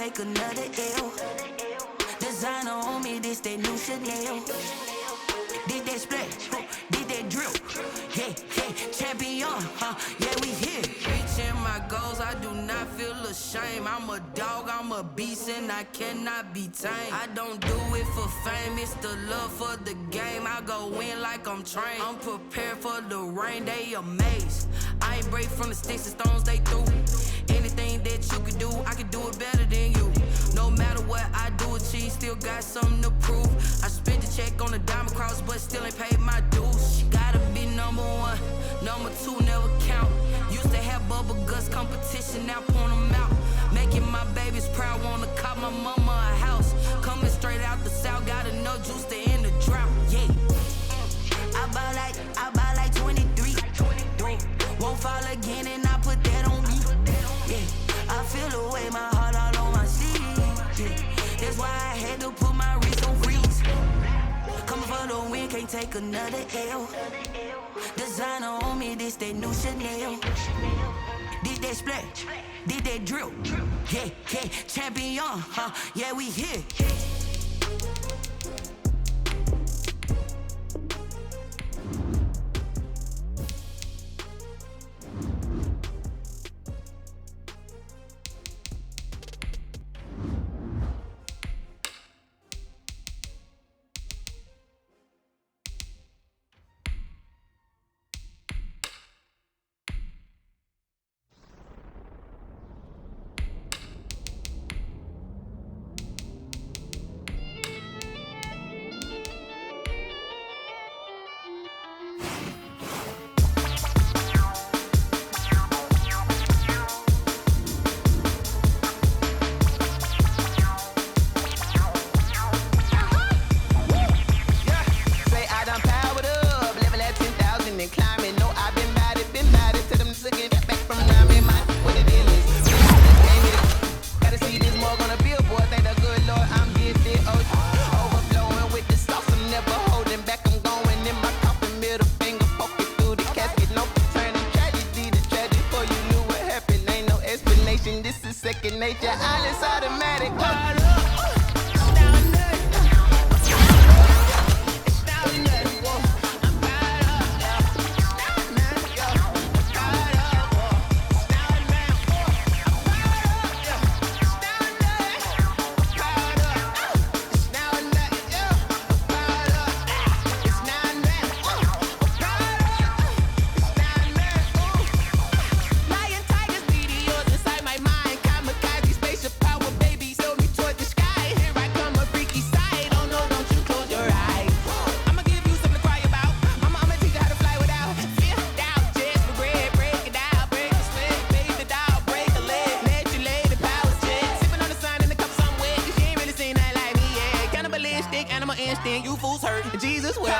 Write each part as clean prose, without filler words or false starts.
take another L. Designer on me, this that new Chanel. Did that splash, did that drill. Yeah, champion, yeah, we here. Reaching my goals, I do not feel ashamed. I'm a dog, I'm a beast, and I cannot be tamed. I don't do it for fame, it's the love for the game. I go in like I'm trained. I'm prepared for the rain, they amazed. I ain't break from the sticks and stones they threw. Anything that you can do, I can do it better than you. No matter what I do, achieve, still got something to prove. I spent the check on the diamond cross, but still ain't paid my dues. She gotta be number one, number two never count. Used to have bubble guts competition, now point them out. Making my babies proud, wanna cop my mama a house. Coming straight out the south, got enough juice to end the drought. Yeah, I buy like 23. Won't fall again, and I put that on me. Yeah, I feel the way, my heart all on my sleeve. Yeah, that's why I had to put my wrist on freeze. Coming for the win, can't take another L. Designer on me, this that new Chanel. Did that splash, did that drill. Yeah, champion, yeah, we here. Nature, all is automatic. You fools hurt. Jesus will.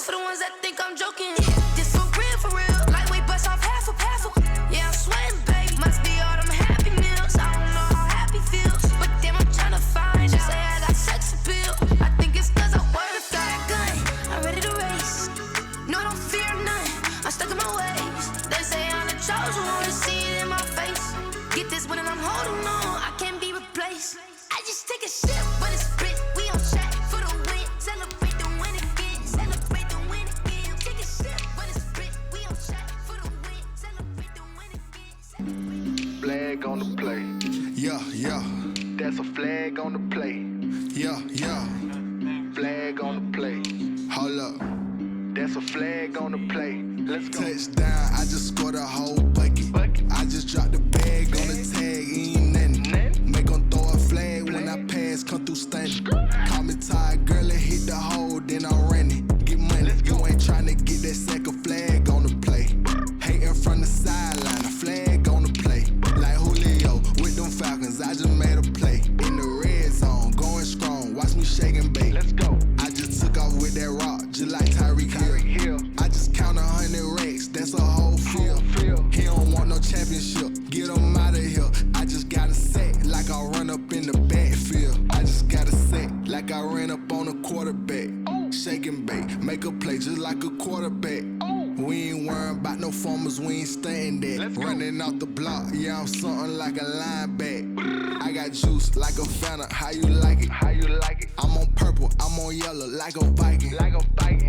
This for the ones that think I'm joking. This for real. Lightweight bust off half a. Yeah, I'm sweating, baby. Must be all them happy meals. I don't know how happy feels, but damn, I'm trying to find. She say I got sex appeal. I think it's 'cause I wear the fat gun. I'm ready to race. No, I don't fear none. I'm stuck in my ways. They say I'm the chosen one to see it in my face. Get this one and I'm holding on. I can't be replaced. I just take a sip, but it's split. We on track for the win. Celebrate the win again. Celebrate the win again. Take a sip, but it's split. We on track for the win. Celebrate the win again. Flag on the play. Yeah. That's a flag on the play. Yeah. Flag on the play. Hold up. That's a flag on the play. Let's go. Touchdown, I just scored a whole bucket. I just dropped the bag on the tag, ain't nothing. Make 'em throw a flag when I pass, come through stunning. Call me tired, girl, and hit the hole, then I'm running. Get money, you ain't tryna get that second flag on the play. Hating from the sideline, a flag on the play. Like Julio with them Falcons, I just made a play. In the red zone, going strong, watch me shake and bake. Let's go. I just took off with that rock, just like Tyreek Hill. I just count 100 racks, that's a whole field. He don't want no championship, get him out of here. I just gotta say, like I run up in the backfield. I just gotta say, like I ran up on a quarterback. Shake and bake, make a play just like a quarterback. We ain't worrying about no formers, we ain't staying there. Running off the block, yeah, I'm something like a linebacker. I got juice like a Fanta, how you like it? I'm on purple, I'm on yellow like a Viking.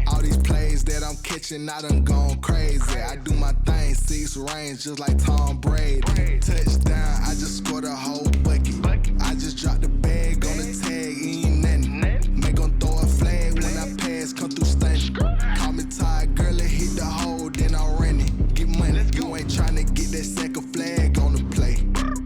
All these plays that I'm catching, I done gone crazy. I do my thing, 6 range just like Tom Brady. Touchdown, I just scored a whole bucket. I just dropped the bag on the tag, ain't nothing. Make 'em throw a flag when I pass, come through stunning. Call me tired, girl, and hit the hole, then I'm running. Get money, you ain't tryna get that second flag on the play.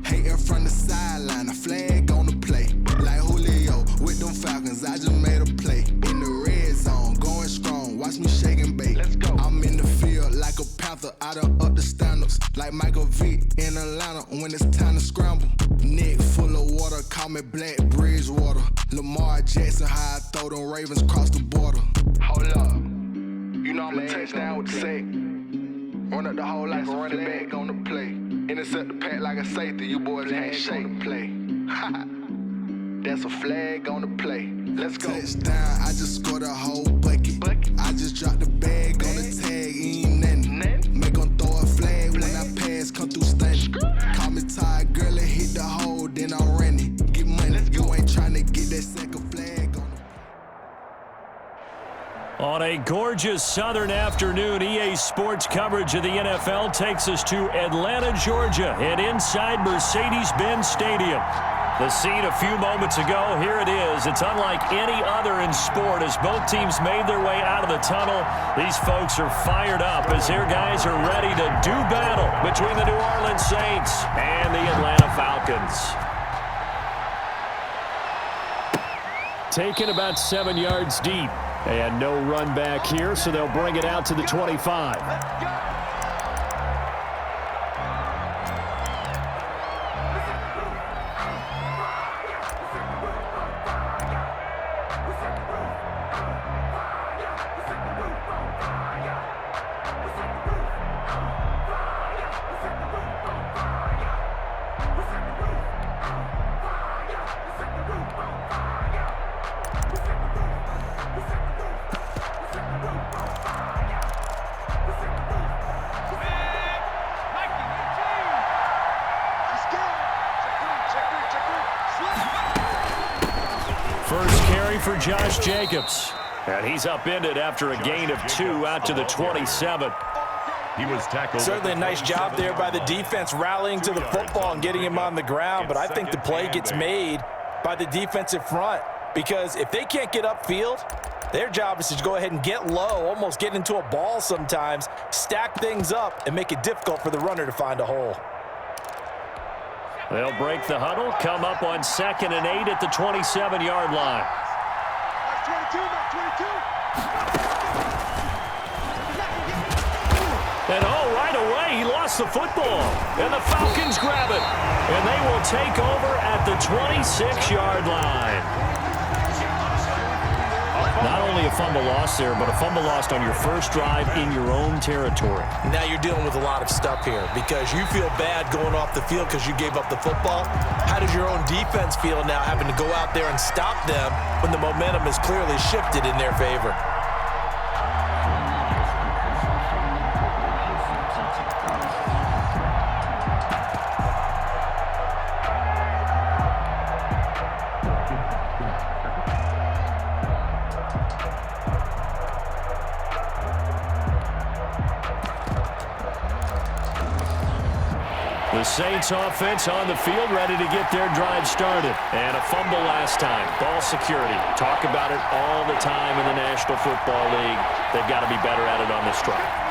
Hating from the sideline, a flag on the play. Like Julio with them Falcons, I just made a play. In the red zone, going strong, watch me shake and bake. Let's go. I'm in the field like a Panther, I done up the standards. Like Michael Vick in Atlanta when it's time to scramble. Neck full of water, call me Black Bridgewater. Lamar Jackson, how I throw them Ravens cross the border. Hold up. You know I'm a touchdown with the sack. Run up the whole like a running back on the play. Intercept the pack like a safety. You boys ain't shake the play. That's a flag on the play. Let's go. Touchdown, I just scored a whole bucket. I just dropped the bag on the tag, ain't nothing. Make 'em throw a flag when I pass, come through stunning. Call me tired, girl, and hit the hole, then I'm running. Get money, you ain't tryna get that second flag on the On a gorgeous southern afternoon, EA Sports coverage of the NFL takes us to Atlanta, Georgia, and inside Mercedes-Benz Stadium. The scene a few moments ago, here it is. It's unlike any other in sport as both teams made their way out of the tunnel. These folks are fired up as their guys are ready to do battle between the New Orleans Saints and the Atlanta Falcons. Taken about 7 yards deep. And no run back here, so they'll bring it out to the 25. First carry for Josh Jacobs. And he's upended after a gain of 2 out to the 27. He was tackled. Certainly a nice job there by the defense rallying to the football and getting him on the ground, but I think the play gets made by the defensive front because if they can't get upfield, their job is to go ahead and get low, almost get into a ball sometimes, stack things up, and make it difficult for the runner to find a hole. They'll break the huddle, come up on 2nd and 8 at the 27-yard line. And right away, he lost the football. And the Falcons grab it. And they will take over at the 26-yard line. Not only only a fumble loss there, but a fumble lost on your first drive in your own territory. Now you're dealing with a lot of stuff here because you feel bad going off the field because you gave up the football. How does your own defense feel now having to go out there and stop them when the momentum is clearly shifted in their favor? The Saints offense on the field, ready to get their drive started. And a fumble last time. Ball security. Talk about it all the time in the National Football League. They've got to be better at it on this drive.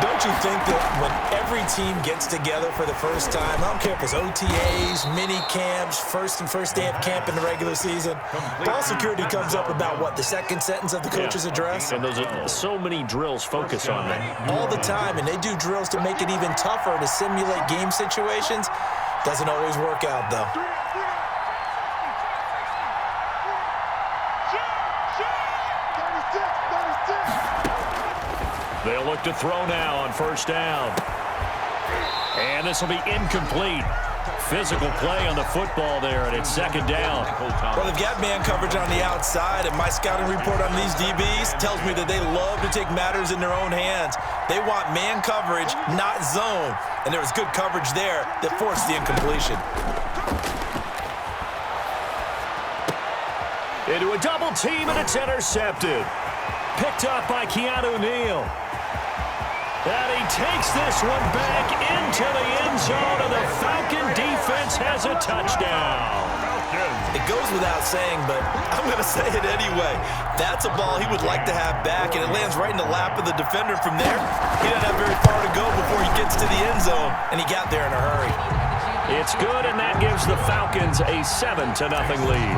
Don't you think that when every team gets together for the first time, I don't care if it's OTAs, mini camps, first day of camp in the regular season, ball security comes up about what, the second sentence of the coach's address? And those are so many drills focus on that. All the time, and they do drills to make it even tougher to simulate game situations. Doesn't always work out, though. They'll look to throw now on first down. And this will be incomplete. Physical play on the football there, and it's second down. Well, they've got man coverage on the outside, and my scouting report on these DBs tells me that they love to take matters in their own hands. They want man coverage, not zone. And there was good coverage there that forced the incompletion. Into a double team, and it's intercepted. Picked up by Keanu Neal. And he takes this one back into the end zone, and the Falcon defense has a touchdown. It goes without saying, but I'm going to say it anyway. That's a ball he would like to have back, and it lands right in the lap of the defender. From there, he doesn't have very far to go before he gets to the end zone, and he got there in a hurry. It's good, and that gives the Falcons a 7-0 lead.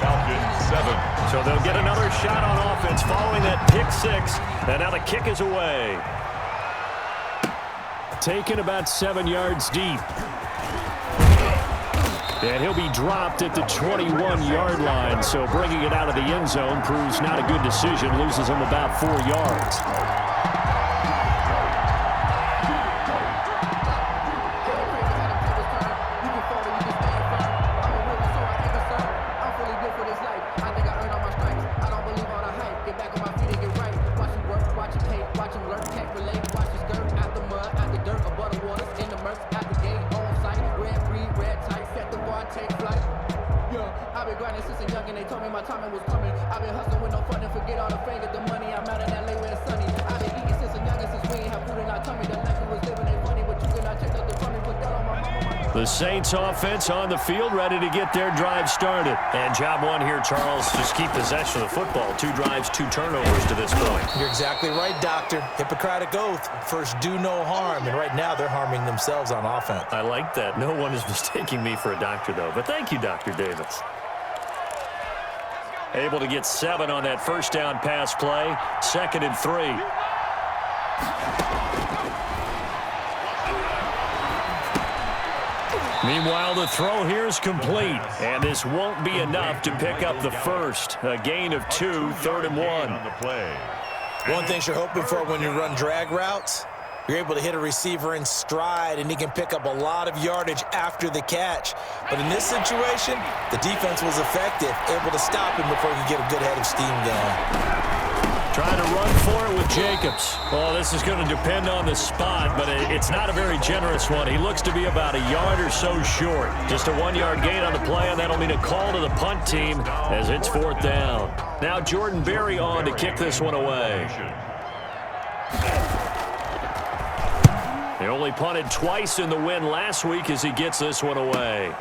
Falcons 7. So they'll get another shot on offense following that pick six, and now the kick is away. Taken about 7 yards deep. And he'll be dropped at the 21-yard line, so bringing it out of the end zone proves not a good decision, loses him about 4 yards. The Saints offense on the field, ready to get their drive started. And job one here, Charles, just keep possession of the football. 2 drives, 2 turnovers to this point. You're exactly right, Doctor. Hippocratic oath. First, do no harm. And right now, they're harming themselves on offense. I like that. No one is mistaking me for a doctor, though. But thank you, Dr. Davis. Able to get 7 on that first down pass play. 2nd and 3. Meanwhile, the throw here is complete, and this won't be enough to pick up the first. A gain of 2, 3rd and 1. On the play. One thing you're hoping for when you run drag routes, you're able to hit a receiver in stride, and he can pick up a lot of yardage after the catch. But in this situation, the defense was effective, able to stop him before he could get a good head of steam going. Trying to run for it with Jacobs. Well, this is going to depend on the spot, but it's not a very generous one. He looks to be about a yard or so short. Just a 1-yard gain on the play, and that'll mean a call to the punt team as it's 4th down. Now Jordan Berry on to kick this one away. He only punted twice in the win last week as he gets this one away.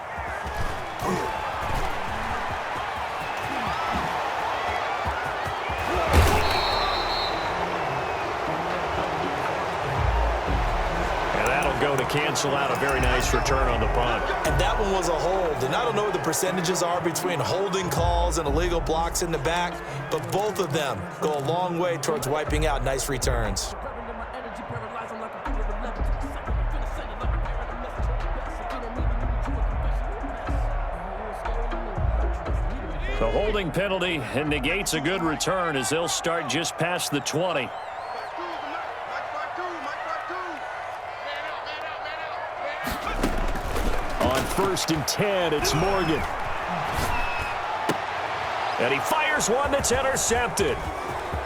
To cancel out a very nice return on the punt. And that one was a hold. And I don't know what the percentages are between holding calls and illegal blocks in the back, but both of them go a long way towards wiping out nice returns. The holding penalty and negates a good return as they'll start just past the 20. On 1st and 10, it's Morgan. And he fires one that's intercepted.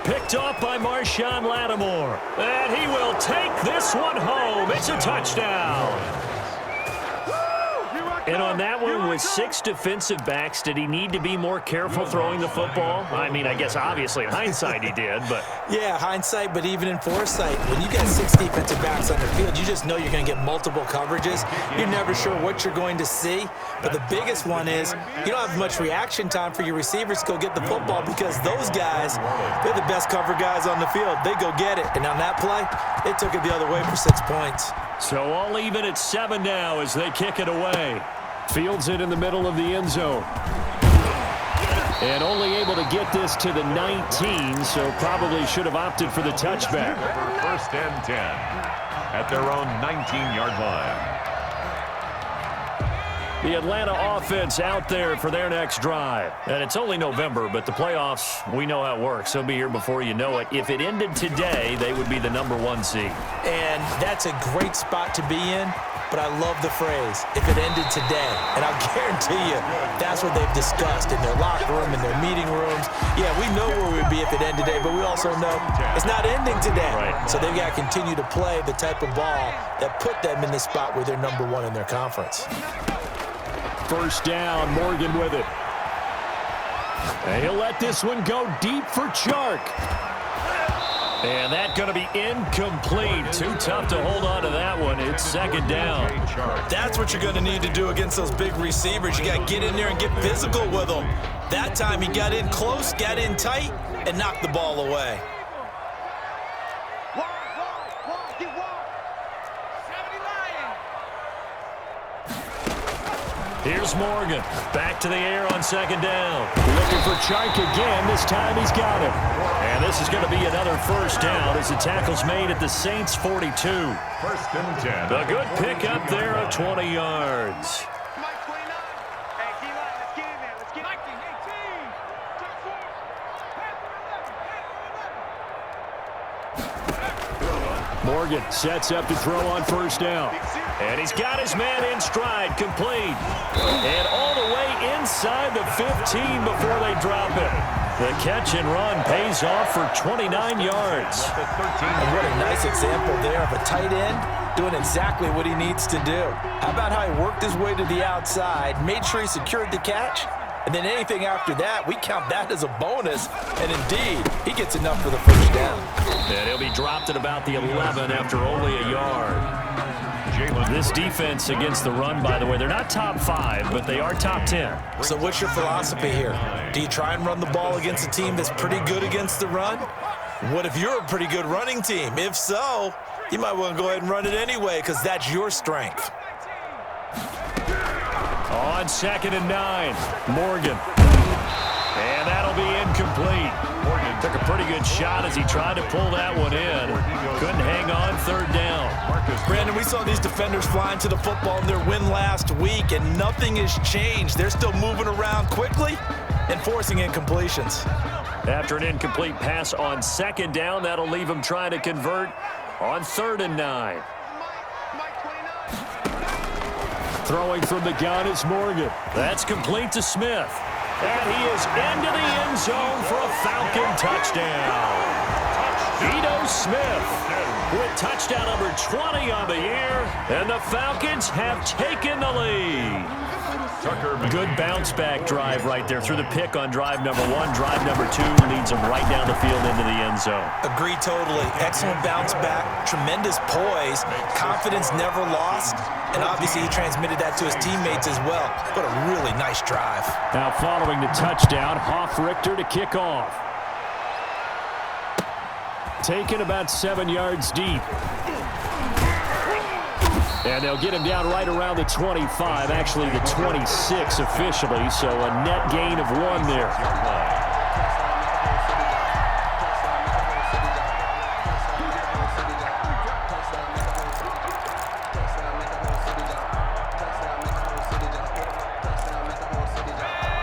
Picked off by Marshawn Lattimore. And he will take this one home. It's a touchdown. And on that one, with 6 defensive backs, did he need to be more careful throwing the football? I mean, I guess obviously in hindsight he did, but... Yeah, hindsight, but even in foresight, when you got 6 defensive backs on the field, you just know you're going to get multiple coverages. You're never sure what you're going to see. But the biggest one is you don't have much reaction time for your receivers to go get the football because those guys, they're the best cover guys on the field. They go get it. And on that play, they took it the other way for 6 points. So all even at 7 now as they kick it away. Fields it in the middle of the end zone. And only able to get this to the 19, so probably should have opted for the touchback. 1st and 10 at their own 19-yard line. The Atlanta offense out there for their next drive. And it's only November, but the playoffs, we know how it works. They'll be here before you know it. If it ended today, they would be the #1 seed. And that's a great spot to be in, but I love the phrase, if it ended today. And I'll guarantee you, that's what they've discussed in their locker room, in their meeting rooms. Yeah, we know where we'd be if it ended today, but we also know it's not ending today. Right. So they've got to continue to play the type of ball that put them in the spot where they're #1 in their conference. 1st down, Morgan with it. And he'll let this one go deep for Chark. And that's going to be incomplete. Too tough to hold on to that one. It's 2nd down. That's what you're going to need to do against those big receivers. You got to get in there and get physical with them. That time he got in close, got in tight, and knocked the ball away. Here's Morgan. Back to the air on 2nd down. Looking for Chark again. This time he's got him. And this is going to be another 1st down as the tackle's made at the Saints' 42. 1st and 10. A good pickup there of 20 yards. Morgan sets up to throw on 1st down. And he's got his man in stride, complete. And all the way inside the 15 before they drop it. The catch and run pays off for 29 yards. And what a nice example there of a tight end doing exactly what he needs to do. How about how he worked his way to the outside, made sure he secured the catch, and then anything after that, we count that as a bonus. And indeed, he gets enough for the 1st down. And he'll be dropped at about the 11 after only a yard. This defense against the run, by the way, they're not top 5, but they are top 10. So what's your philosophy here? Do you try and run the ball against a team that's pretty good against the run? What if you're a pretty good running team? If so, you might want to go ahead and run it anyway because that's your strength. On 2nd and 9, Morgan. And that'll be incomplete. Morgan took a pretty good shot as he tried to pull that one in. Couldn't hang on 3rd down. Brandon, we saw these defenders flying to the football in their win last week, and nothing has changed. They're still moving around quickly and forcing incompletions. After an incomplete pass on 2nd down, that'll leave him trying to convert on 3rd and 9. Throwing from the gun is Morgan. That's complete to Smith. And he is into the end zone for a Falcon touchdown. Ito Smith with touchdown number 20 on the year. And the Falcons have taken the lead. Good bounce-back drive right there through the pick on drive number 1. Drive number 2 leads him right down the field into the end zone. Agree totally. Excellent bounce-back, tremendous poise, confidence never lost, and obviously he transmitted that to his teammates as well. What a really nice drive. Now following the touchdown, Hoff-Richter to kick off. Taken about 7 yards deep. And they'll get him down right around the 25, actually the 26 officially, so a net gain of 1 there.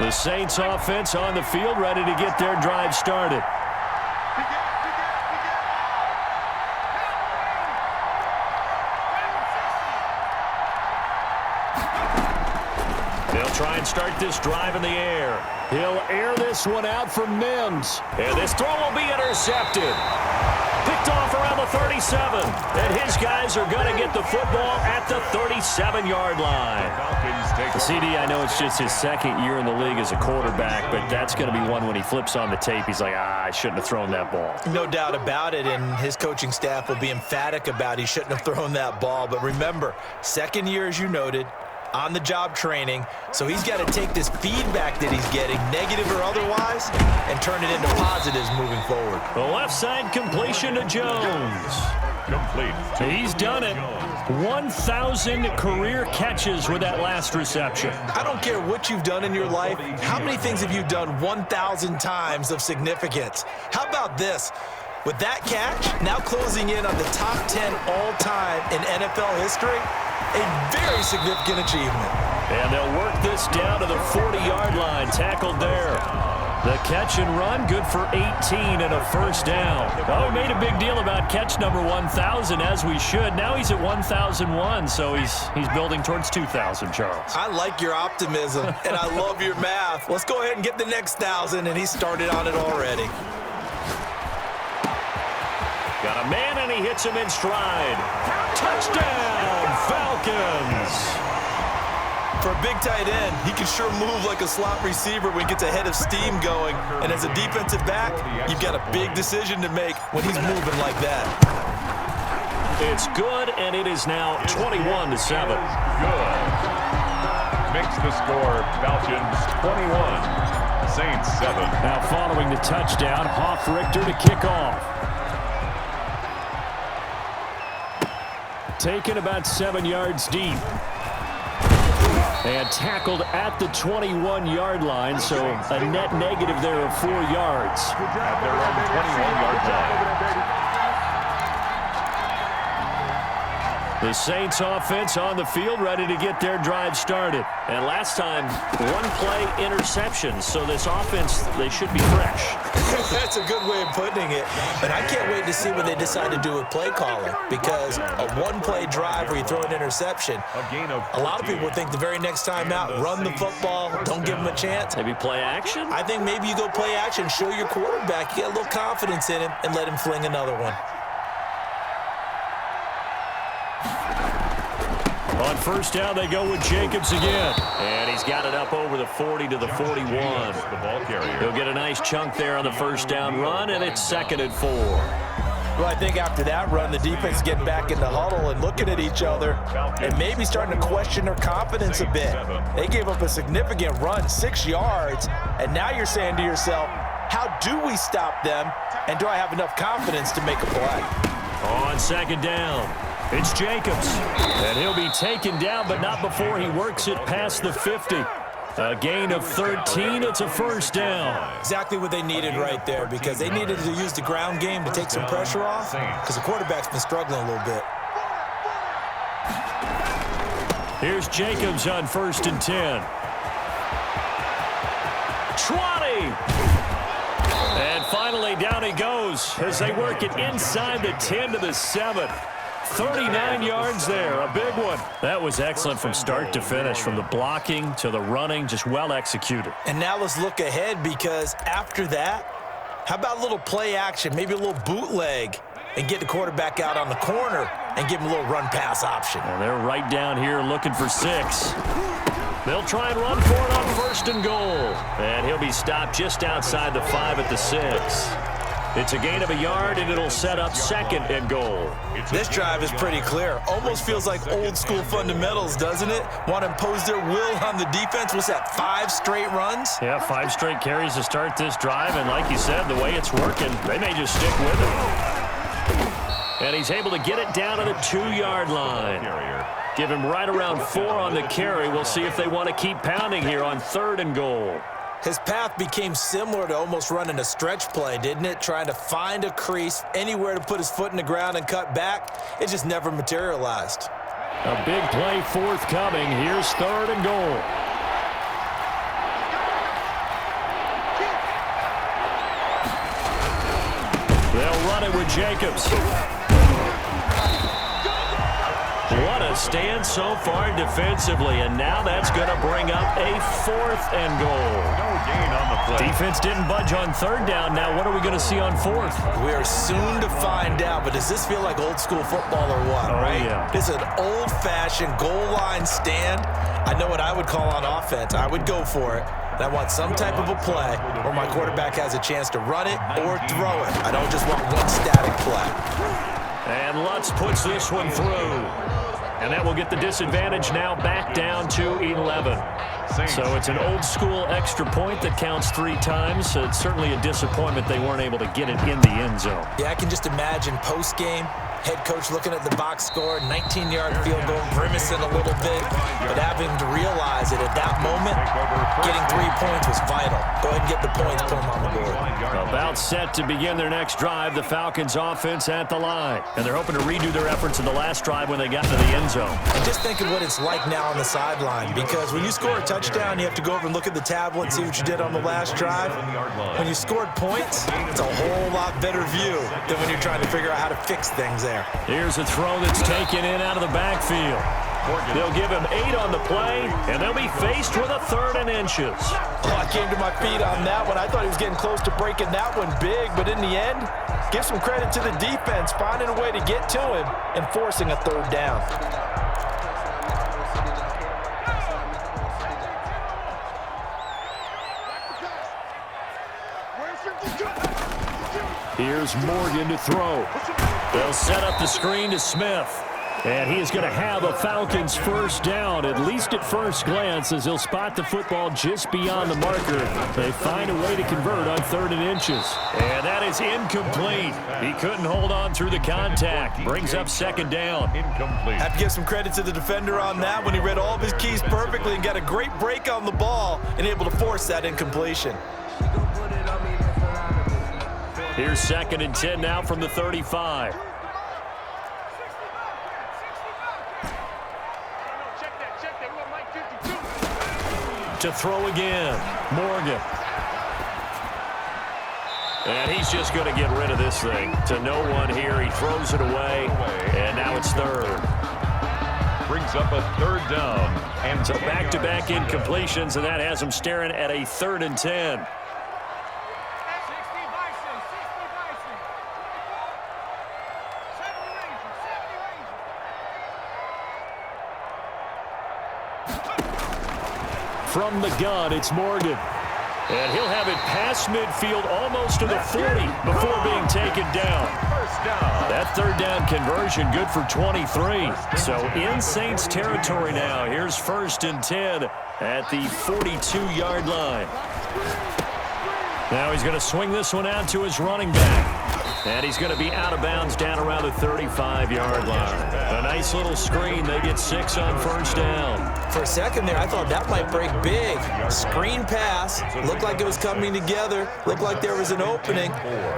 The Saints offense on the field, ready to get their drive started. They'll try and start this drive in the air. He'll air this one out for Mims. And this throw will be intercepted. Picked off around the 37. And his guys are going to get the football at the 37-yard line. CD, I know it's just his second year in the league as a quarterback, but that's going to be one when he flips on the tape. He's like, I shouldn't have thrown that ball. No doubt about it, and his coaching staff will be emphatic about he shouldn't have thrown that ball. But remember, second year, as you noted, on-the-job training, so he's got to take this feedback that he's getting, negative or otherwise, and turn it into positives moving forward. The left side completion to Jones. Complete. He's done it. 1,000 career catches with that last reception. I don't care what you've done in your life. How many things have you done 1,000 times of significance? How about this? With that catch, now closing in on the top 10 all-time in NFL history, a very significant achievement. And they'll work this down to the 40-yard line, tackled there. The catch and run, good for 18 and a first down. Oh, we made a big deal about catch number 1,000, as we should. Now he's at 1,001, so he's building towards 2,000, Charles. I like your optimism, and I love your math. Let's go ahead and get the next 1,000, and he started on it already. Got a man, and he hits him in stride. Touchdown, Falcons! For a big tight end, he can sure move like a slot receiver when he gets a head of steam going. And as a defensive back, you've got a big decision to make when he's moving like that. It's good, and it is now 21-7. Good. Makes the score Falcons 21, Saints 7. Now following the touchdown, Hoff-Richter to kick off. Taken about 7 yards deep. And tackled at the 21-yard line, so a net negative there of 4 yards. At their own 21-yard line. The Saints offense on the field, ready to get their drive started. And last time, one-play interception, so this offense, they should be fresh. That's a good way of putting it. And I can't wait to see what they decide to do with play calling, because a one-play drive where you throw an interception, a lot of people think the very next time out, run the football, don't give them a chance. Maybe play action? I think maybe you go play action, show your quarterback, you get a little confidence in him, and let him fling another one. On first down, they go with Jacobs again. And he's got it up over the 40 to the 41. The ball carrier. He'll get a nice chunk there on the first down run, and it's 2nd and 4. Well, I think after that run, the defense getting back in the huddle and looking at each other and maybe starting to question their confidence a bit. They gave up a significant run, 6 yards, and now you're saying to yourself, how do we stop them, and do I have enough confidence to make a play? On 2nd down, it's Jacobs, and he'll be taken down, but not before he works it past the 50. A gain of 13, it's a first down. Exactly what they needed right there, because they needed to use the ground game to take some pressure off, because the quarterback's been struggling a little bit. Here's Jacobs on 1st and 10. Trotty! And finally, down he goes as they work it inside the 10 to the 7. 39 yards there, a big one. That was excellent from start to finish, from the blocking to the running, just well executed. And now let's look ahead, because after that, how about a little play action, maybe a little bootleg, and get the quarterback out on the corner and give him a little run-pass option. And they're right down here looking for 6. They'll try and run for it on 1st and goal. And he'll be stopped just outside the 5 at the 6. It's a gain of a yard, and it'll set up 2nd and goal. This drive is pretty clear. Almost feels like old-school fundamentals, doesn't it? Want to impose their will on the defense. What's that, 5 straight runs? Yeah, 5 straight carries to start this drive, and like you said, the way it's working, they may just stick with it. And he's able to get it down to the 2-yard line. Give him right around 4 on the carry. We'll see if they want to keep pounding here on 3rd and goal. His path became similar to almost running a stretch play, didn't it? Trying to find a crease, anywhere to put his foot in the ground and cut back. It just never materialized. A big play forthcoming. Here's 3rd and goal. They'll run it with Jacobs. What a stand so far defensively, and now that's going to bring up a 4th and goal. No gain on the play. Defense didn't budge on 3rd down. Now what are we going to see on 4th? We are soon to find out, but does this feel like old school football or what, right? Yeah. This is an old-fashioned goal line stand. I know what I would call on offense. I would go for it. And I want some type of a play where my quarterback has a chance to run it or throw it. I don't just want one static play. And Lutz puts this one through. And that will get the disadvantage now back down to 11. So it's an old-school extra point that counts 3 times. So it's certainly a disappointment they weren't able to get it in the end zone. Yeah, I can just imagine post-game, head coach looking at the box score, 19-yard field goal, grimacing a little bit, but having to realize that at that moment, getting 3 points was vital. Go ahead and get the points, put them on the board. About set to begin their next drive, the Falcons offense at the line. And they're hoping to redo their efforts in the last drive when they got to the end zone. And just think of what it's like now on the sideline, because when you score a touchdown, you have to go over and look at the tablet and see what you did on the last drive. When you scored points, it's a whole lot better view than when you're trying to figure out how to fix things there. Here's a throw that's taken in out of the backfield. They'll give him 8 on the play, and they'll be faced with a 3rd and inches. Oh, I came to my feet on that one. I thought he was getting close to breaking that one big, but in the end, give some credit to the defense, finding a way to get to him and forcing a 3rd down. Here's Morgan to throw. They'll set up the screen to Smith. And he is going to have a Falcons 1st down, at least at first glance, as he'll spot the football just beyond the marker. They find a way to convert on 3rd and inches. And that is incomplete. He couldn't hold on through the contact. Brings up 2nd down. Incomplete. Have to give some credit to the defender on that when he read all of his keys perfectly and got a great break on the ball and able to force that incompletion. Here's 2nd and 10 now from the 35. To throw again, Morgan. And he's just going to get rid of this thing to no one here. He throws it away, and now it's 3rd. Brings up a 3rd down. And so back-to-back incompletions, and that has him staring at a 3rd and 10. From the gun, it's Morgan. And he'll have it past midfield almost to the 40 before being taken down. That 3rd down conversion good for 23. So in Saints territory now. Here's 1st and 10 at the 42-yard line. Now he's going to swing this one out to his running back. And he's going to be out of bounds down around the 35-yard line. A nice little screen. They get 6 on 1st down. For a second there, I thought that might break big. Screen pass. Looked like it was coming together. Looked like there was an opening.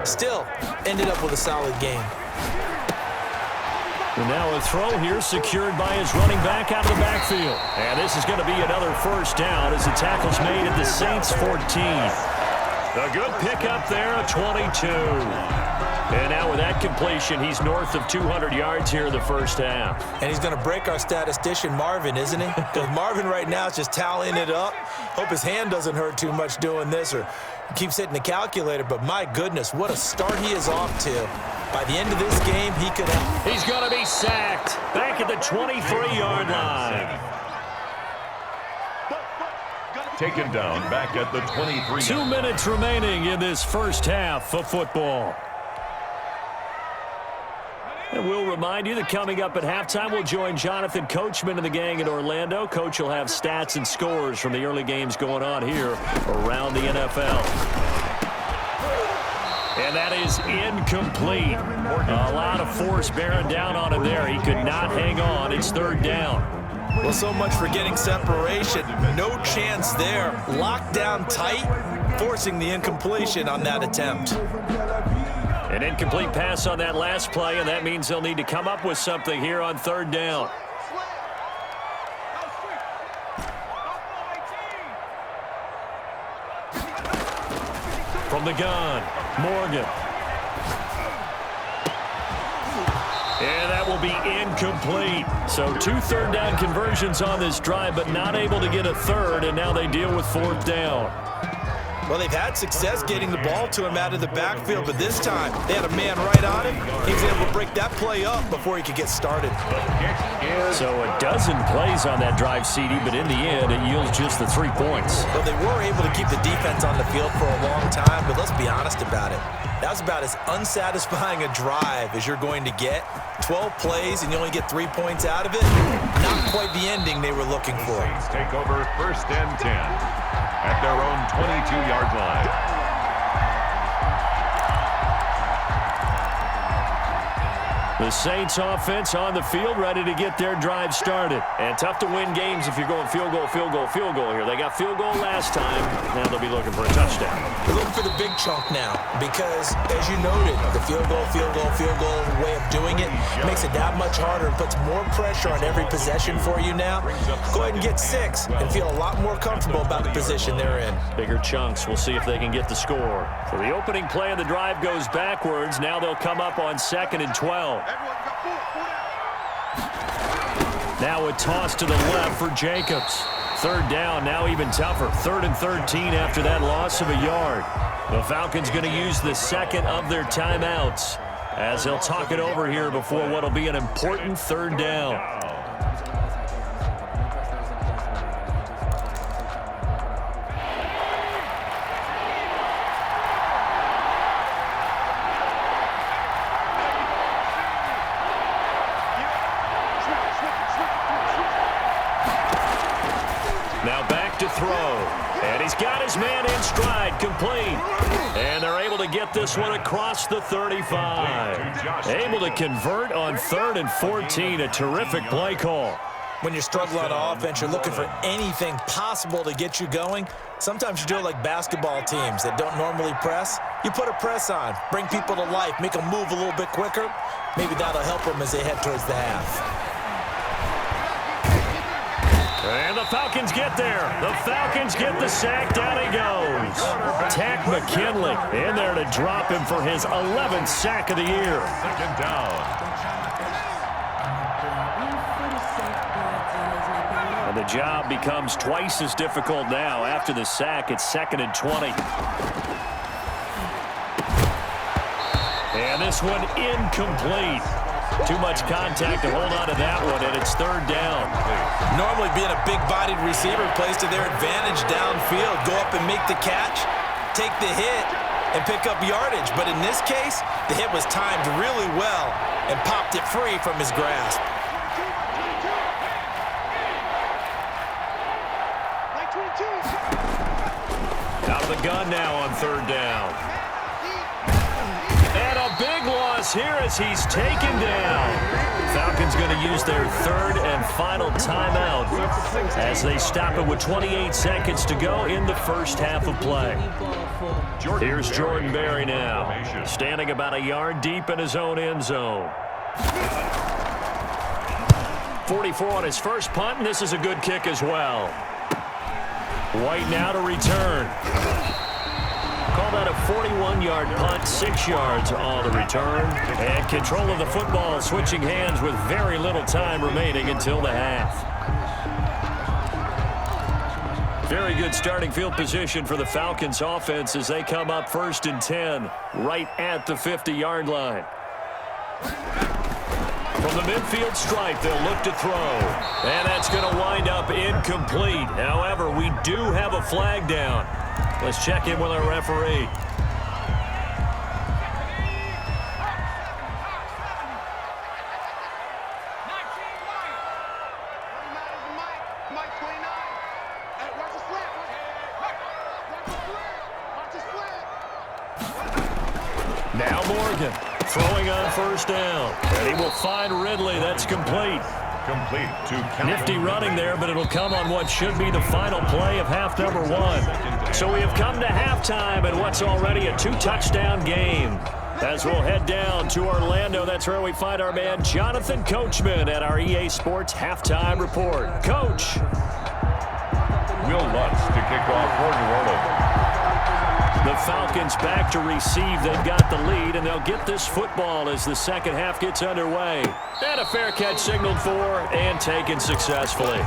Still, ended up with a solid game. And now a throw here secured by his running back out of the backfield. And this is going to be another 1st down as the tackle's made at the Saints 14. A good pickup there, a 22. And now with that completion, he's north of 200 yards here in the 1st half. And he's going to break our statistician, Marvin, isn't he? Because Marvin right now is just tallying it up. Hope his hand doesn't hurt too much doing this or keeps hitting the calculator. But my goodness, what a start he is off to. By the end of this game, he could have... He's going to be sacked back at the 23-yard line. Taken down back at the 23. 2 minutes remaining in this 1st half of football. And we'll remind you that coming up at halftime, we'll join Jonathan Coachman and the gang in Orlando. Coach will have stats and scores from the early games going on here around the NFL. And that is incomplete. A lot of force bearing down on him there. He could not hang on. It's 3rd down. Well, so much for getting separation. No chance there. Locked down tight, forcing the incompletion on that attempt. An incomplete pass on that last play, and that means they'll need to come up with something here on 3rd down. From the gun, Morgan. will be incomplete. So 2 third-down conversions on this drive, but not able to get a third, and now they deal with 4th down. Well, they've had success getting the ball to him out of the backfield, but this time they had a man right on him. He was able to break that play up before he could get started. So a dozen plays on that drive, CD, but in the end, it yields just the 3 points. Well, they were able to keep the defense on the field for a long time, but let's be honest about it. That was about as unsatisfying a drive as you're going to get. 12 plays and you only get 3 points out of it. Not quite the ending they were looking for. Saints take over 1st and 10 at their own 22-yard line. The Saints offense on the field, ready to get their drive started. And tough to win games if you're going field goal, field goal, field goal here. They got field goal last time. Now they'll be looking for a touchdown. They're looking for the big chunk now because, as you noted, the field goal way of doing it makes it that much harder and puts more pressure on every possession for you now. Go ahead and get 6 and feel a lot more comfortable about the position they're in. Bigger chunks. We'll see if they can get the score. So the opening play of the drive goes backwards. Now they'll come up on 2nd and 12. Now a toss to the left for Jacobs. 3rd down, now even tougher. 3rd and 13 after that loss of a yard. The Falcons going to use the 2nd of their timeouts as they'll talk it over here before what will be an important 3rd down. Now back to throw. And he's got his man in stride, complete. And they're able to get this one across the 35. Able to convert on 3rd and 14. A terrific play call. When you're struggling on offense, you're looking for anything possible to get you going. Sometimes you do it like basketball teams that don't normally press. You put a press on, bring people to life, make them move a little bit quicker. Maybe that'll help them as they head towards the half. And the Falcons get there. The Falcons get the sack. Down he goes. Tack McKinley in there to drop him for his 11th sack of the year. 2nd down. And the job becomes twice as difficult now. After the sack, it's 2nd and 20. And this one incomplete. Too much contact to hold on to that one, and it's 3rd down. Normally being a big-bodied receiver plays to their advantage downfield. Go up and make the catch, take the hit, and pick up yardage. But in this case, the hit was timed really well and popped it free from his grasp. Out of the gun now on 3rd down. And a big loss here as he's taken down. Falcons going to use their 3rd and final timeout as they stop it with 28 seconds to go in the 1st half of play. Here's Jordan Berry now, standing about a yard deep in his own end zone. 44 on his first punt, and this is a good kick as well. White now to return. Call that a 41-yard punt, 6 yards on the return. And control of the football, switching hands with very little time remaining until the half. Very good starting field position for the Falcons offense as they come up 1st and 10, right at the 50-yard line. From the midfield stripe, they'll look to throw. And that's going to wind up incomplete. However, we do have a flag down. Let's check in with our referee. Now Morgan throwing on 1st down. And he will find Ridley. That's complete. Complete to Campbell. Nifty running there, but it'll come on what should be the final play of half number 1. So we have come to halftime in what's already a 2-touchdown game. As we'll head down to Orlando, that's where we find our man Jonathan Coachman at our EA Sports Halftime Report. Coach. Will Lutz to kick off for New Orleans. The Falcons back to receive. They've got the lead, and they'll get this football as the second half gets underway. And a fair catch signaled for and taken successfully.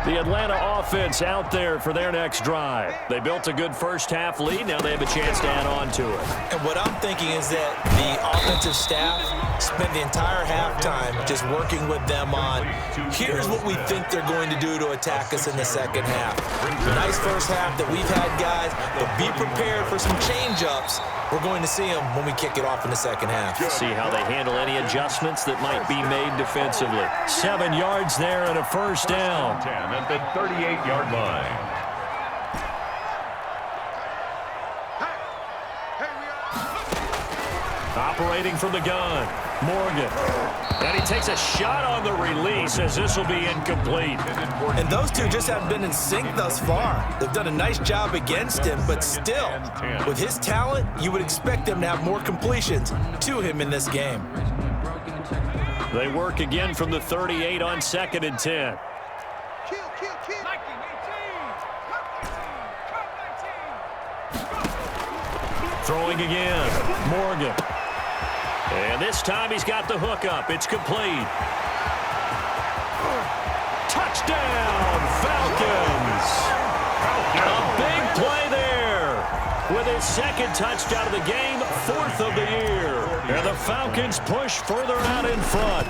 The Atlanta offense out there for their next drive. They built a good first-half lead. Now they have a chance to add on to it. And what I'm thinking is that the offensive staff spent the entire halftime just working with them on, here's what we think they're going to do to attack us in the second half. Nice first half that we've had, guys, but be prepared for some change-ups. We're going to see them when we kick it off in the second half. See how they handle any adjustments that might be made defensively. 7 yards there and a first down. 10 at the 38-yard line. Operating from the gun, Morgan. And he takes a shot on the release as this will be incomplete. And those two just haven't been in sync thus far. They've done a nice job against him, but still, with his talent, you would expect them to have more completions to him in this game. They work again from the 38 on 2nd and 10. Throwing again, Morgan. And this time he's got the hook up. It's complete. Touchdown, Falcons. A big play there. With his second touchdown of the game, 4th of the year. And the Falcons push further out in front.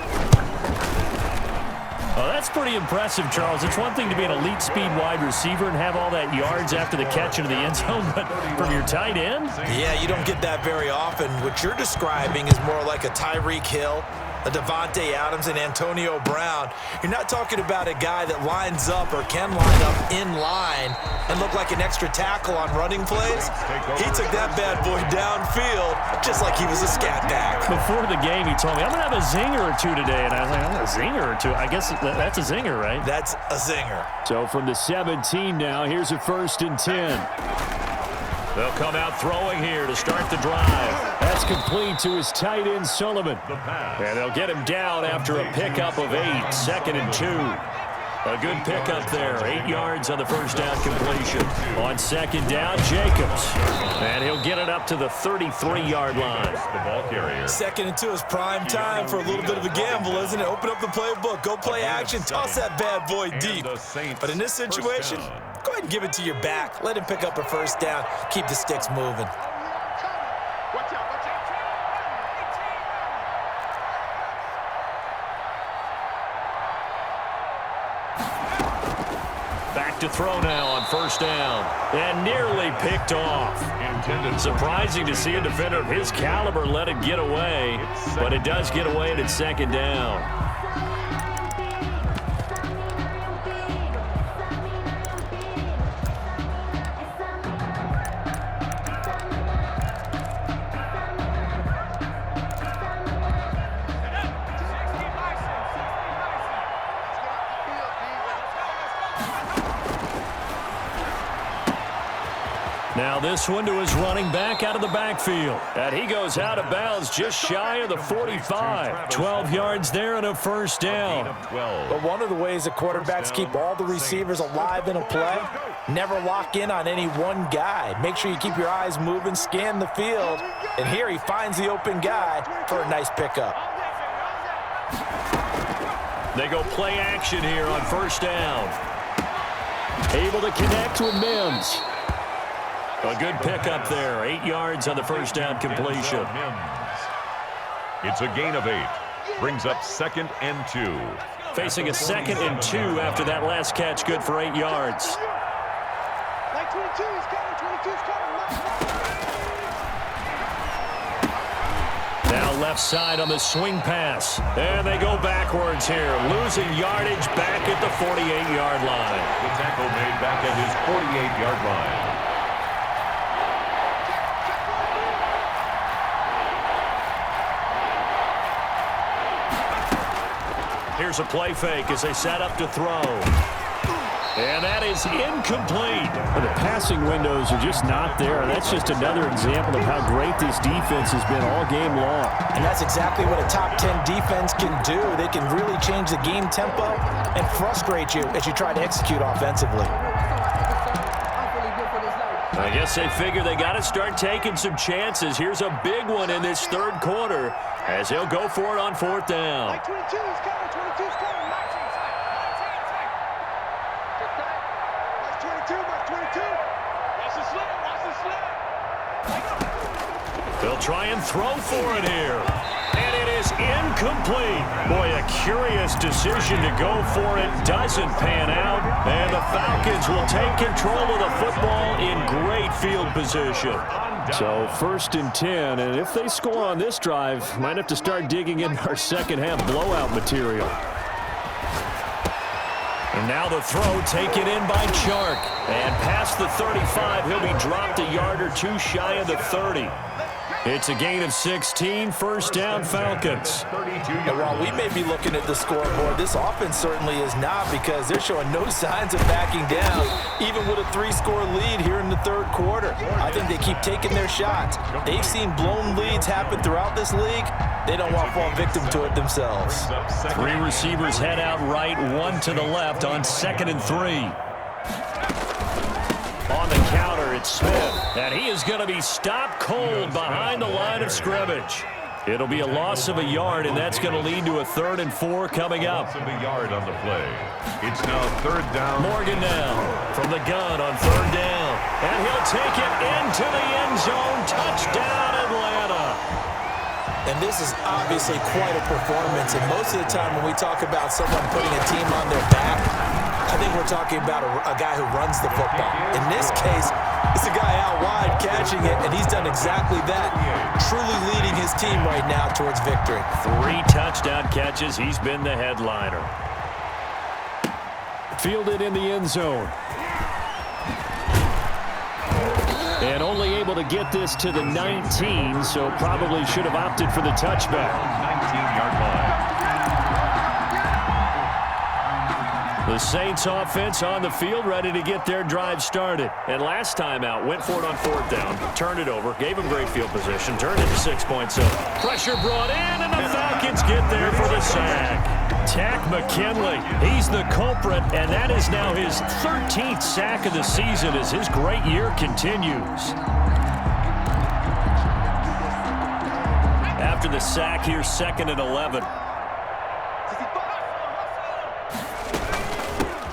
Oh, that's pretty impressive, Charles. It's one thing to be an elite speed wide receiver and have all that yards after the catch into the end zone, but from your tight end? Yeah, you don't get that very often. What you're describing is more like a Tyreek Hill, a Devontae Adams, and Antonio Brown. You're not talking about a guy that lines up or can line up in line and look like an extra tackle on running plays. He took that bad boy downfield just like he was a scat back. Before the game, he told me, I'm going to have a zinger or two today. And I was like, I'm a zinger or two? I guess that's a zinger, right? That's a zinger. So from the 17 now, here's a 1st and 10. They'll come out throwing here to start the drive. That's complete to his tight end, Sullivan. And they'll get him down after a pickup of 8, 2nd and 2. A good pickup there, 8 yards on the first down completion. On 2nd down, Jacobs. And he'll get it up to the 33-yard line. The ball carrier. 2nd and 2 is prime time for a little bit of a gamble, isn't it? Open up the playbook, go play action, toss that bad boy deep. But in this situation, go ahead and give it to your back. Let him pick up a first down. Keep the sticks moving. Back to throw now on 1st down. And nearly picked off. Surprising to see a defender of his caliber let it get away. But it does get away at its 2nd down. Now this one to his running back out of the backfield. And he goes out of bounds just shy of the 45. 12 yards there and a first down. But one of the ways that quarterbacks keep all the receivers alive in a play, never lock in on any one guy. Make sure you keep your eyes moving, scan the field. And here he finds the open guy for a nice pickup. They go play action here on 1st down. Able to connect with Mims. A good pickup there. 8 yards on the first down completion. It's a gain of 8. Brings up 2nd and 2. Facing a 2nd and 2 after that last catch. Good for 8 yards. Now left side on the swing pass. And they go backwards here. Losing yardage back at the 48-yard line. The tackle made back at his 48-yard line. Here's a play fake as they set up to throw. And that is incomplete. The passing windows are just not there. That's just another example of how great this defense has been all game long. And that's exactly what a top 10 defense can do. They can really change the game tempo and frustrate you as you try to execute offensively. I guess they figure they got to start taking some chances. Here's a big one in this third quarter as he'll go for it on fourth down. Mike 22 is coming. 22 is coming. Mike 22. Mike 22. Watch the slip. Watch the slip. They'll try and throw for it here. And it is incomplete. Boy, a curious decision to go for it. Doesn't pan out. And the Falcons will take control of the football in great field position. So 1st and 10, and if they score on this drive, might have to start digging in our second half blowout material. And now the throw taken in by Chark. And past the 35, he'll be dropped a yard or two shy of the 30. It's a gain of 16, first down Falcons. And while we may be looking at the scoreboard, this offense certainly is not, because they're showing no signs of backing down, even with a 3-score lead here in the third quarter. I think they keep taking their shots. They've seen blown leads happen throughout this league. They don't want to fall victim to it themselves. 3 receivers head out right, 1 to the left on 2nd and 3. On the counter, it's Smith, and he is going to be stopped cold behind the line of scrimmage. It'll be a loss of a yard, and that's going to lead to a 3rd and 4 coming up. Loss of a yard on the play. It's now 3rd down. Morgan now from the gun on 3rd down, and he'll take it into the end zone. Touchdown, Atlanta. And this is obviously quite a performance, and most of the time when we talk about someone putting a team on their back, I think we're talking about a guy who runs the football. In this case, it's a guy out wide catching it, and he's done exactly that, truly leading his team right now towards victory. 3 touchdown catches. He's been the headliner. Fielded in the end zone. And only able to get this to the 19, so probably should have opted for the touchback. 19-yard line. The Saints offense on the field, ready to get their drive started. And last time out, went for it on 4th down, turned it over, gave them great field position, turned it to 6 points up. Pressure brought in, and the Falcons get there for the sack. Tack McKinley, he's the culprit, and that is now his 13th sack of the season as his great year continues. After the sack, here's 2nd and 11.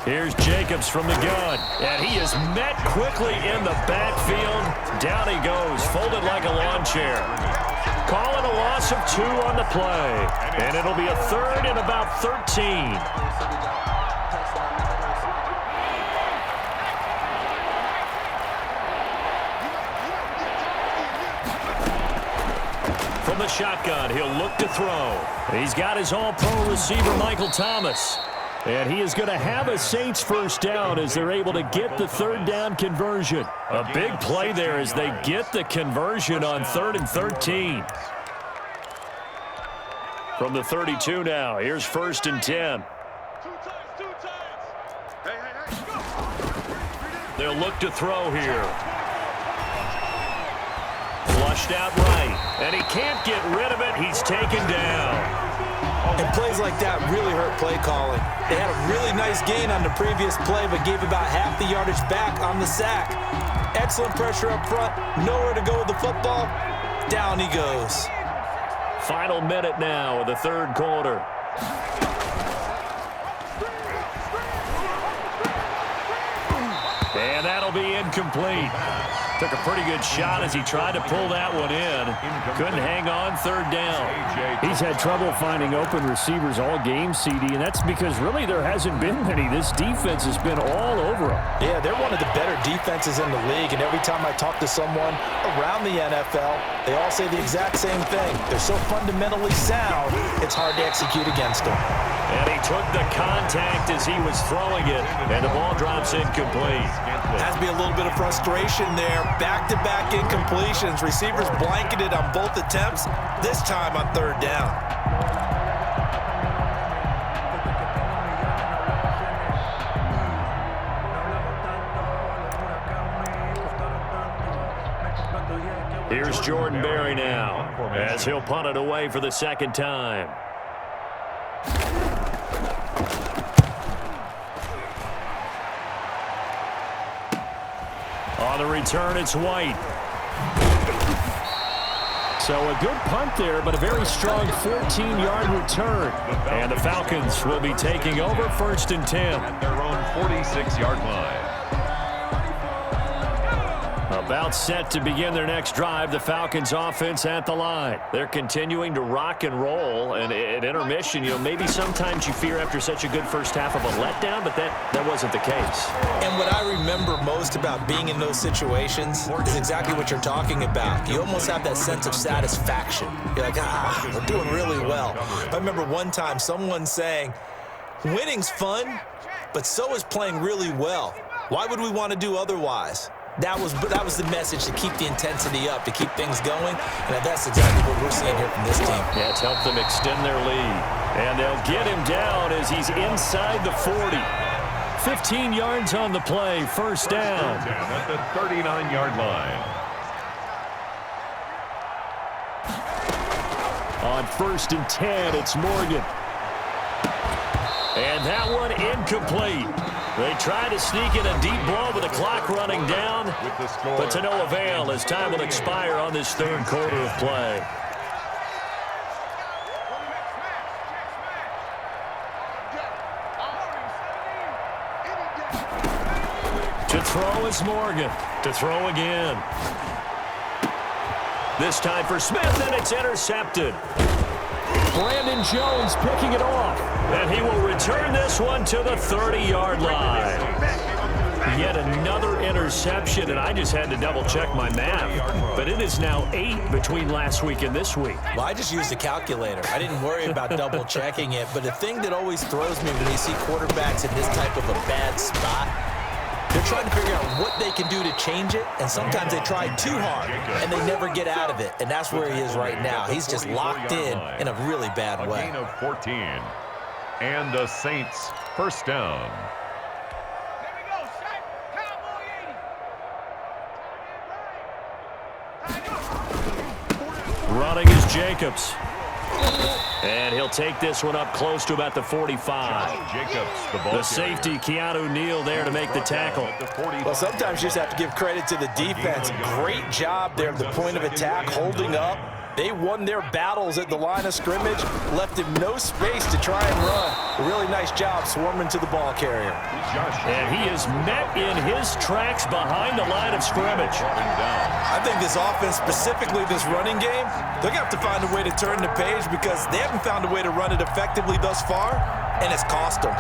Here's Jacobs from the gun, and he is met quickly in the backfield. Down he goes, folded like a lawn chair. Calling a loss of 2 on the play, and it'll be a 3rd and about 13. From the shotgun, he'll look to throw. He's got his all-pro receiver, Michael Thomas. And he is going to have a Saints first down as they're able to get the 3rd down conversion. A big play there as they get the conversion on 3rd and 13. From the 32 now, here's 1st and 10. They'll look to throw here. Flushed out right, and he can't get rid of it. He's taken down. And plays like that really hurt play calling. They had a really nice gain on the previous play, but gave about half the yardage back on the sack. Excellent pressure up front, nowhere to go with the football. Down he goes. Final minute now of the 3rd quarter. And that'll be incomplete. Took a pretty good shot as he tried to pull that one in. Couldn't hang on 3rd down. He's had trouble finding open receivers all game, CD, and that's because really there hasn't been many. This defense has been all over him. Yeah, they're one of the better defenses in the league, and every time I talk to someone around the NFL, they all say the exact same thing. They're so fundamentally sound, it's hard to execute against them. And he took the contact as he was throwing it, and the ball drops incomplete. Has to be a little bit of frustration there. Back-to-back incompletions. Receivers blanketed on both attempts, this time on 3rd down. Here's Jordan Berry now as he'll punt it away for the second time. On the return, it's White. So a good punt there, but a very strong 14-yard return. And the Falcons will be taking over 1st and 10. At their own 46-yard line. About set to begin their next drive, the Falcons offense at the line. They're continuing to rock and roll, and at intermission, maybe sometimes you fear after such a good first half of a letdown, but that wasn't the case. And what I remember most about being in those situations is exactly what you're talking about. You almost have that sense of satisfaction. You're like, we're doing really well. I remember one time someone saying, winning's fun, but so is playing really well. Why would we want to do otherwise? That was the message, to keep the intensity up, to keep things going, and that's exactly what we're seeing here from this team. Yeah, it's helped them extend their lead. And they'll get him down as he's inside the 40. 15 yards on the play, first down. At the 39-yard line. On 1st and 10, it's Morgan. And that one incomplete. They try to sneak in a deep ball with the clock running down, but to no avail as time will expire on this third quarter of play. To throw is Morgan. To throw again. This time for Smith, and it's intercepted. Brandon Jones picking it off, and he will return this one to the 30-yard line. Yet another interception, and I just had to double-check my math, but it is now 8 between last week and this week. Well, I just used a calculator. I didn't worry about double-checking it, but the thing that always throws me when you see quarterbacks in this type of a bad spot, they're trying to figure out what they can do to change it, and sometimes they try too hard, and they never get out of it, and that's where he is right now. He's just locked in a really bad way. A gain of 14, and the Saints first down. Running is Jacobs. And he'll take this one up close to about the 45. Jacobs, the safety, Keanu Neal, there to make the tackle. Well, sometimes you just have to give credit to the defense. Great job there at the point of attack, holding up. They won their battles at the line of scrimmage, left him no space to try and run. A really nice job swarming to the ball carrier. And he is met in his tracks behind the line of scrimmage. I think this offense, specifically this running game, they're going to have to find a way to turn the page because they haven't found a way to run it effectively thus far, and it's cost them.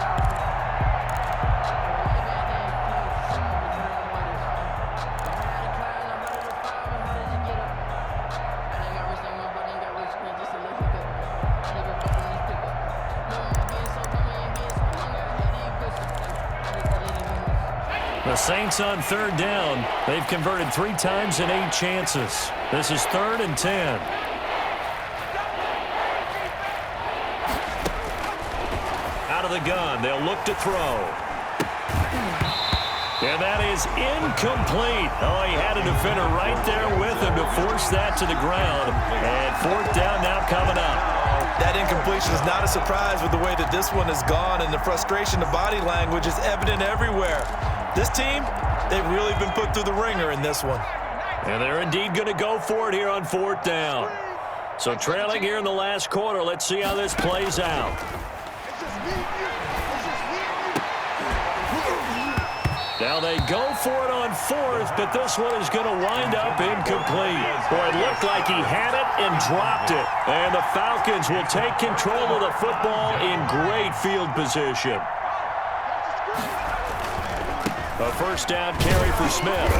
The Saints on third down. They've converted 3 times in 8 chances. This is 3rd and 10. Out of the gun, they'll look to throw. And that is incomplete. Oh, he had a defender right there with him to force that to the ground. And 4th down now coming up. That incompletion is not a surprise with the way that this one has gone, and the frustration, the body language is evident everywhere. This team, they've really been put through the ringer in this one. And they're indeed going to go for it here on 4th down. So trailing here in the last quarter, let's see how this plays out. Now they go for it on 4th, but this one is going to wind up incomplete. Boy, it looked like he had it and dropped it. And the Falcons will take control of the football in great field position. A first down carry for Smith.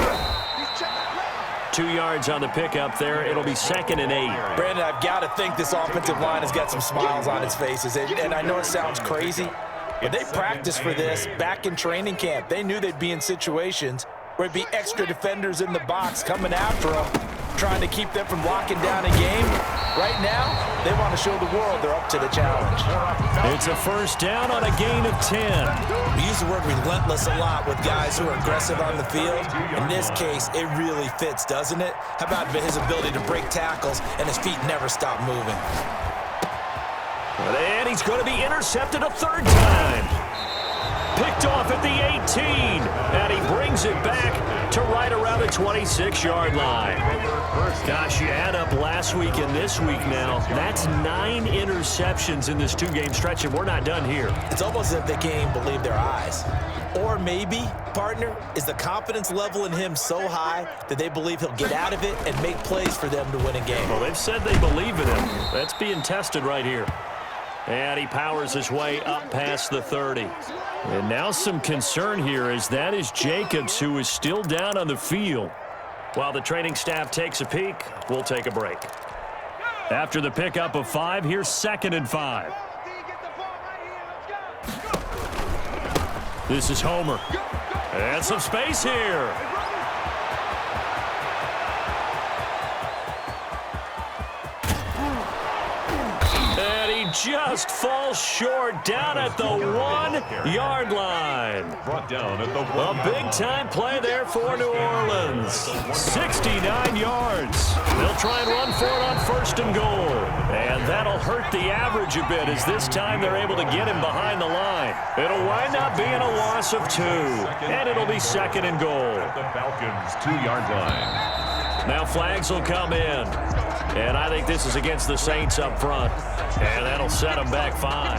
2 yards on the pickup there. It'll be 2nd and 8. Brandon, I've got to think this offensive line has got some smiles on its faces. And I know it sounds crazy, but they practiced for this back in training camp. They knew they'd be in situations where it'd be extra defenders in the box coming after them. trying to keep them from locking down a game. Right now, they want to show the world they're up to the challenge. It's a first down on a gain of 10. We use the word relentless a lot with guys who are aggressive on the field. In this case, it really fits, doesn't it? How about his ability to break tackles and his feet never stop moving? And he's going to be intercepted a third time. Picked off at the 18, and he brings it back to right around the 26-yard line. Gosh, you add up last week and this week now, that's 9 interceptions in this 2-game stretch, and we're not done here. It's almost as if they can't even believe their eyes. Or maybe, partner, is the confidence level in him so high that they believe he'll get out of it and make plays for them to win a game. Well, they've said they believe in him. That's being tested right here. And he powers his way up past the 30. And now some concern here as that is Jacobs, who is still down on the field. While the training staff takes a peek, we'll take a break. After the pickup of 5, here's 2nd and 5. This is Homer. And some space here. Just falls short down at the 1-yard line. Brought down at the A big-time play there for New Orleans. 69 yards. They'll try and run for it on 1st and goal. And that'll hurt the average a bit as this time they're able to get him behind the line. It'll wind up being a loss of 2. And it'll be 2nd and goal. At the Falcons' 2-yard line. Now flags will come in. And I think this is against the Saints up front. And that'll set them back 5.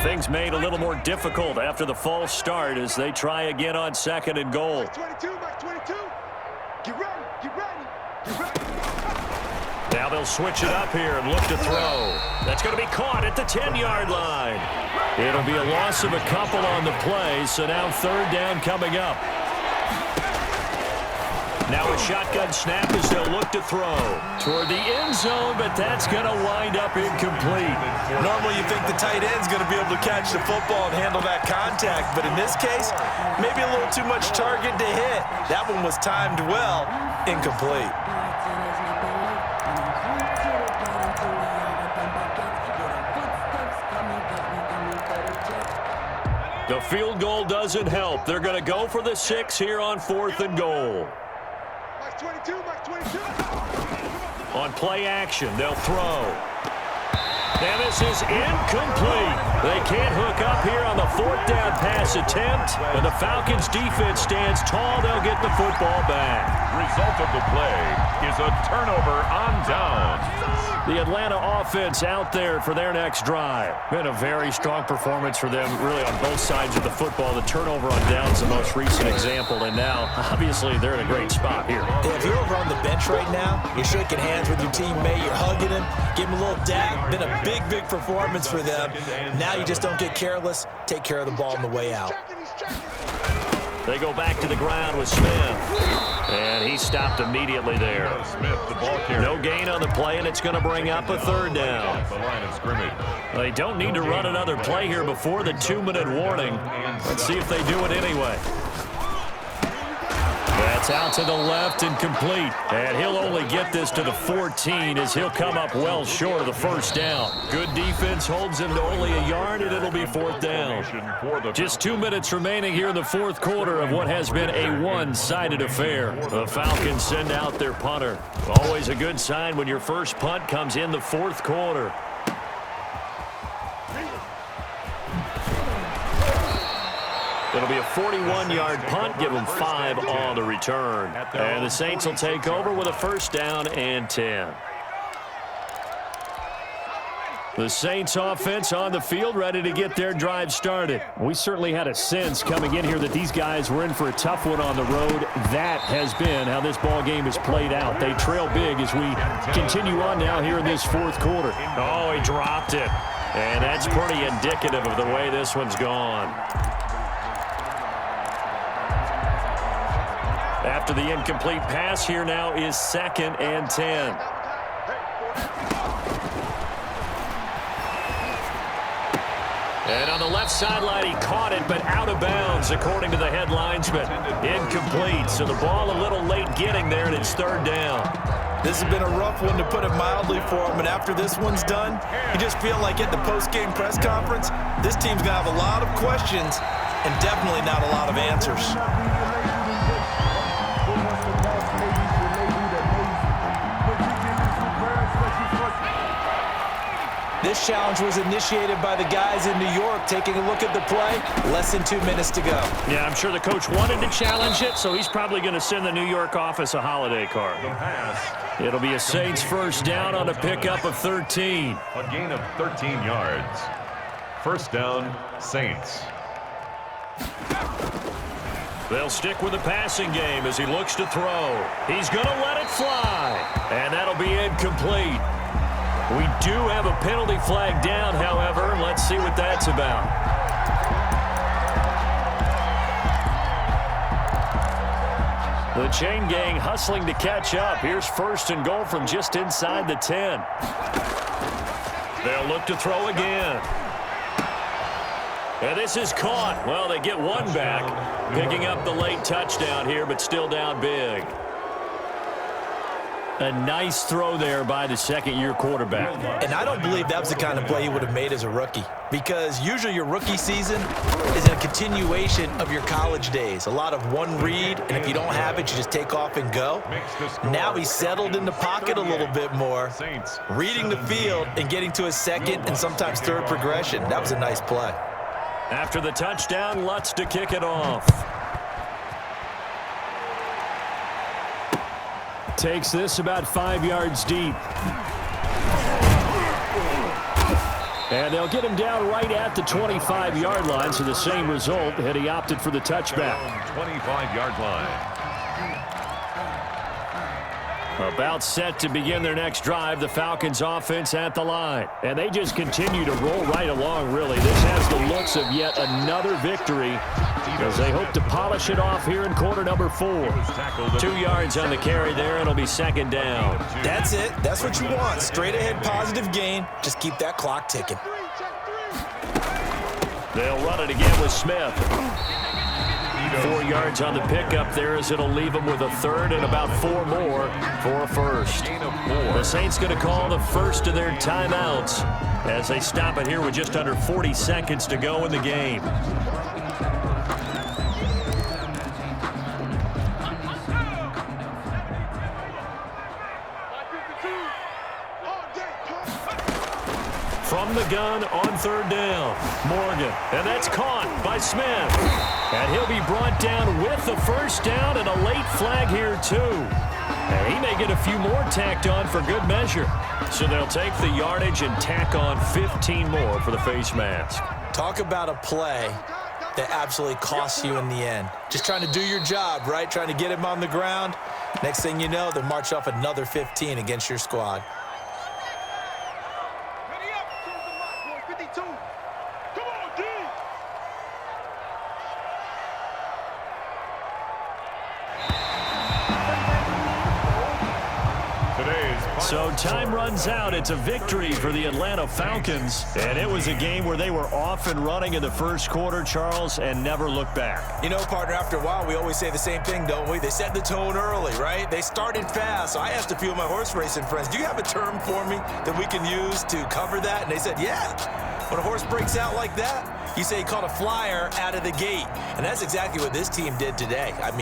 Things made a little more difficult after the false start as they try again on 2nd and goal. 22, back 22. Get ready, get ready, get ready. Now they'll switch it up here and look to throw. That's going to be caught at the 10-yard line. It'll be a loss of a couple on the play, so now 3rd down coming up. Now a shotgun snap as they'll look to throw toward the end zone, but that's going to wind up incomplete. Normally you think the tight end's going to be able to catch the football and handle that contact, but in this case, maybe a little too much target to hit. That one was timed well, incomplete. The field goal doesn't help. They're going to go for the 6 here on 4th and goal. Back 22, back 22. On play action, they'll throw. And this is incomplete. They can't hook up here on the 4th down pass attempt. And the Falcons defense stands tall. They'll get the football back. Result of the play is a turnover on downs. The Atlanta offense out there for their next drive. Been a very strong performance for them, really, on both sides of the football. The turnover on downs, the most recent example, and now, obviously, they're in a great spot here. If you're over on the bench right now, you're shaking hands with your teammate, you're hugging him, give him a little dap. Been a big, big performance for them. Now you just don't get careless. Take care of the ball on the way out. They go back to the ground with Smith. And he stopped immediately there. Smith, the ball carrier. No gain on the play, and it's going to bring up a 3rd down. The line of scrimmage. They don't need to run another play here before the 2-minute warning. Let's see if they do it anyway. That's out to the left and complete. And he'll only get this to the 14 as he'll come up well short of the 1st down. Good defense holds him to only a yard, and it'll be 4th down. Just 2 minutes remaining here in the 4th quarter of what has been a one-sided affair. The Falcons send out their punter. Always a good sign when your first punt comes in the 4th quarter. It'll be a 41-yard punt, give them 5 on the return. And the Saints will take over with a 1st down and 10. The Saints offense on the field, ready to get their drive started. We certainly had a sense coming in here that these guys were in for a tough one on the road. That has been how this ball game has played out. They trail big as we continue on now here in this 4th quarter. Oh, he dropped it. And that's pretty indicative of the way this one's gone. After the incomplete pass, here now is 2nd and 10. And on the left sideline, he caught it, but out of bounds, according to the head linesman. Incomplete, so the ball a little late getting there, and it's third down. This has been a rough one, to put it mildly, for him. And after this one's done, you just feel like at the post-game press conference, this team's going to have a lot of questions and definitely not a lot of answers. This challenge was initiated by the guys in New York. Taking a look at the play, less than 2 minutes to go. Yeah, I'm sure the coach wanted to challenge it, so he's probably going to send the New York office a holiday card. It'll be a Saints first down on a pickup of 13. A gain of 13 yards. First down, Saints. They'll stick with the passing game as he looks to throw. He's going to let it fly, and that'll be incomplete. We do have a penalty flag down, however. Let's see what that's about. The chain gang hustling to catch up. Here's first and goal from just inside the 10. They'll look to throw again. And this is caught. Well, they get one back, picking up the late touchdown here, but still down big. A nice throw there by the second-year quarterback. And I don't believe that was the kind of play he would have made as a rookie, because usually your rookie season is a continuation of your college days. A lot of one read, and if you don't have it, you just take off and go. Now he's settled in the pocket a little bit more, reading the field and getting to his second and sometimes third progression. That was a nice play. After the touchdown, Lutz to kick it off. Takes this about 5 yards deep. And they'll get him down right at the 25-yard line, so the same result had he opted for the touchback. 25-yard line. About set to begin their next drive, the Falcons offense at the line. And they just continue to roll right along, really. This has the looks of yet another victory as they hope to polish it off here in quarter number 4. 2 yards on the carry there, and it'll be second down. That's it. That's what you want. Straight ahead positive gain. Just keep that clock ticking. They'll run it again with Smith. 4 yards on the pickup there as it'll leave them with a third and about 4 more for a first. The Saints going to call the first of their timeouts as they stop it here with just under 40 seconds to go in the game. From the gun on third down, Morgan, and that's caught by Smith. And he'll be brought down with the first down and a late flag here too. And he may get a few more tacked on for good measure. So they'll take the yardage and tack on 15 more for the face mask. Talk about a play that absolutely costs you in the end. Just trying to do your job, right? Trying to get him on the ground. Next thing you know, they'll march off another 15 against your squad. So time runs out. It's a victory for the Atlanta Falcons. And it was a game where they were off and running in the first quarter, Charles, and never looked back. You know, partner, after a while, we always say the same thing, don't we? They set the tone early, right? They started fast. So I asked a few of my horse racing friends, do you have a term for me that we can use to cover that? And they said, yeah. When a horse breaks out like that, you say he caught a flyer out of the gate. And that's exactly what this team did today. I mean,